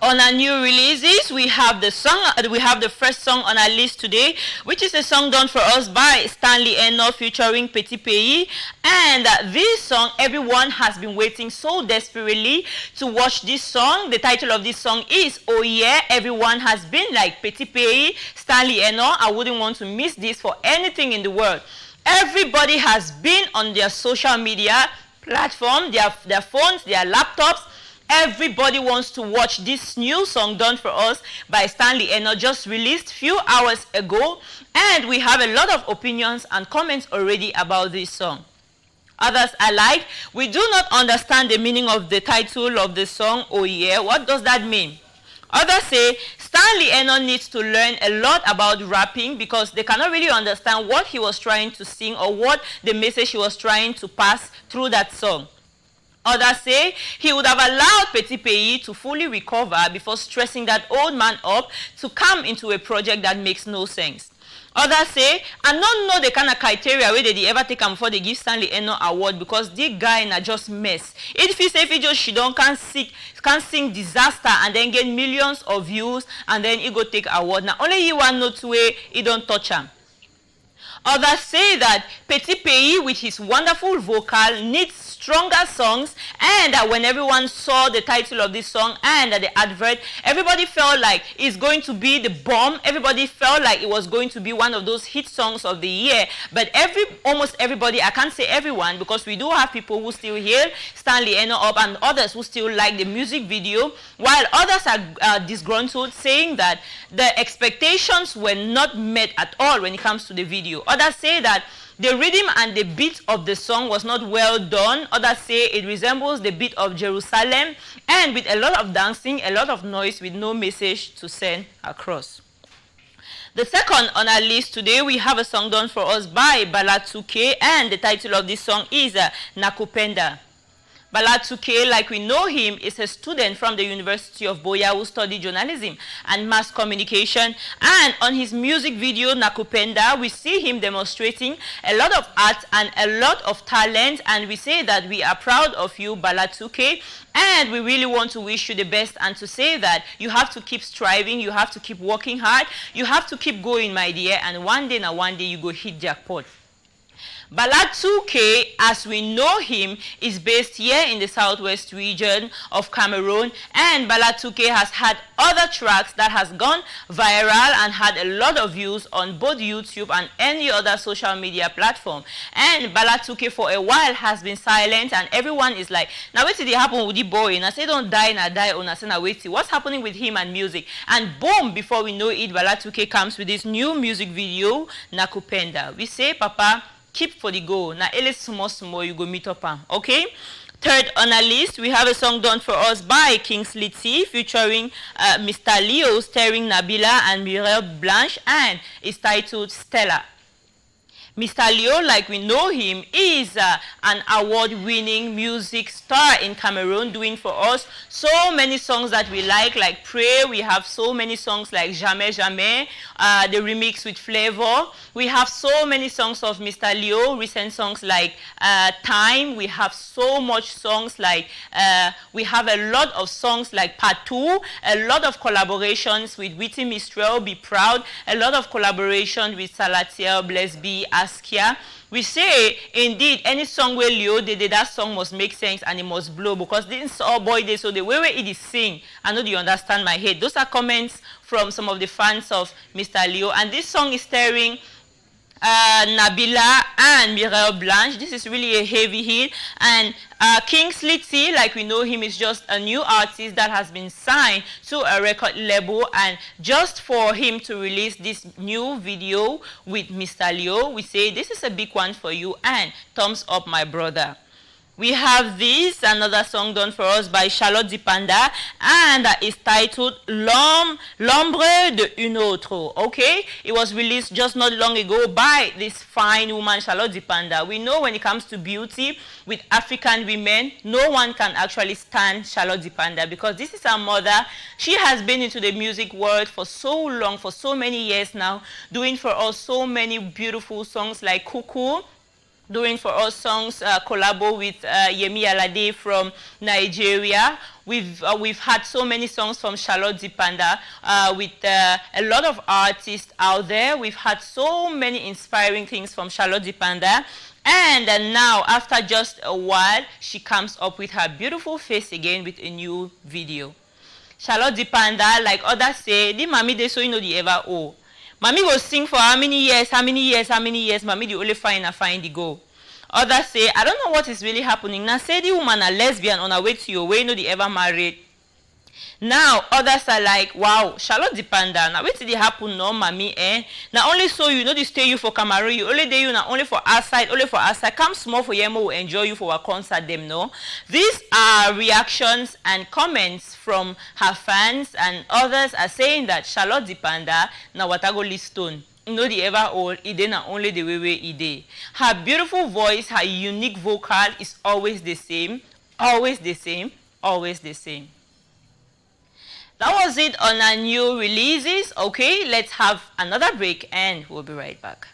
On our new releases, we have the first song on our list today, which is a song done for us by Stanley Eno featuring Petit Pays. And this song, everyone has been waiting so desperately to watch this song. The title of this song is Oh Yeah. Everyone has been like Petit Pays, Stanley Eno. I wouldn't want to miss this for anything in the world. Everybody has been on their social media platform, their phones, their laptops. Everybody wants to watch this new song done for us by Stanley Eno, just released a few hours ago, and we have a lot of opinions and comments already about this song. Others are like, we do not understand the meaning of the title of the song, Oh Yeah. What does that mean? Others say Stanley Eno needs to learn a lot about rapping because they cannot really understand what he was trying to sing or what the message he was trying to pass through that song. Others say he would have allowed Petit Pays to fully recover before stressing that old man up to come into a project that makes no sense. Others say, I don't know the kind of criteria where they ever take him before they give Stanley Eno award because this guy na just mess. If he say if he just shidon can sing disaster and then get millions of views and then he go take award. Now only he want note way he don't touch him. Others say that Petit Pays with his wonderful vocal needs stronger songs, and that when everyone saw the title of this song and the advert, everybody felt like it's going to be the bomb. Everybody felt like it was going to be one of those hit songs of the year. But almost everybody, I can't say everyone because we do have people who still hear Stanley Eno up and others who still like the music video, while others are disgruntled, saying that the expectations were not met at all when it comes to the video. Others say that the rhythm and the beat of the song was not well done. Others say it resembles the beat of Jerusalem and with a lot of dancing, a lot of noise with no message to send across. The second on our list today, we have a song done for us by Bala 2K, and the title of this song is Nakupenda. Bala 2K, like we know him, is a student from the University of Buea who studied journalism and mass communication. And on his music video, Nakupenda, we see him demonstrating a lot of art and a lot of talent. And we say that we are proud of you, Bala 2K. And we really want to wish you the best and to say that you have to keep striving, you have to keep working hard, you have to keep going, my dear. And one day you go hit jackpot. Bala 2K, as we know him, is based here in the southwest region of Cameroon, and Bala 2K has had other tracks that has gone viral and had a lot of views on both YouTube and any other social media platform. And Bala 2K for a while has been silent, and everyone is like, now wait till they happen with the boy, and I say don't die, na die, or na say na wait till what's happening with him and music. And boom, before we know it, Bala 2K comes with this new music video, Nakupenda. We say, Papa, keep for the goal. Now, ele small, you go meet up. Okay? Third on our list, we have a song done for us by Kingsley T, featuring Mr. Leo, starring Nabila and Mireille Blanche, and it's titled Stella. Mr. Leo, like we know him, is an award-winning music star in Cameroon, doing for us so many songs that we like Pray. We have so many songs like Jamais Jamais, the remix with Flavor. We have so many songs of Mr. Leo, recent songs like Time. We have so much songs like, we have a lot of songs like Patou, a lot of collaborations with Witty Mistral, Be Proud, a lot of collaboration with Salatiel, Bless B, Askia. We say, indeed, any song where Leo did, that song must make sense and it must blow because this all boy day, so the way it is sing, I know you understand my head. Those are comments from some of the fans of Mr. Leo, and this song is starring Nabila and Mireille Blanche. This is really a heavy hit, and Kingsley T, like we know him, is just a new artist that has been signed to a record label, and just for him to release this new video with Mr. Leo, we say this is a big one for you and thumbs up, my brother. We have this, another song done for us by Charlotte Dipanda, and it's titled L'ombre d'une autre. Okay? It was released just not long ago by this fine woman, Charlotte Dipanda. We know when it comes to beauty, with African women, no one can actually stand Charlotte Dipanda because this is her mother. She has been into the music world for so long, for so many years now, doing for us so many beautiful songs like Cuckoo, doing for us songs, collabo with Yemi Alade from Nigeria. We've had so many songs from Charlotte Dipanda with a lot of artists out there. We've had so many inspiring things from Charlotte Dipanda. And now, after just a while, she comes up with her beautiful face again with a new video. Charlotte Dipanda, like others say, the mommy they so you know the ever oh. Mommy will sing for how many years, how many years, how many years. Mommy the only find the go. Others say, I don't know what is really happening. Now say the woman a lesbian on her way to your way, you know the ever married. Now others are like, wow, Charlotte Dipanda. Now wait till it happen, no, mommy, eh? Now only so you know they stay you for Cameroon, you only day you now only for outside, only for outside. Come small for Yemo will enjoy you for a concert them, no? These are reactions and comments from her fans, and others are saying that Charlotte Dipanda now watago listone. No the ever old, it not only the way it. Her beautiful voice, her unique vocal is always the same, always the same, always the same. That was it on our new releases. Okay, let's have another break and we'll be right back.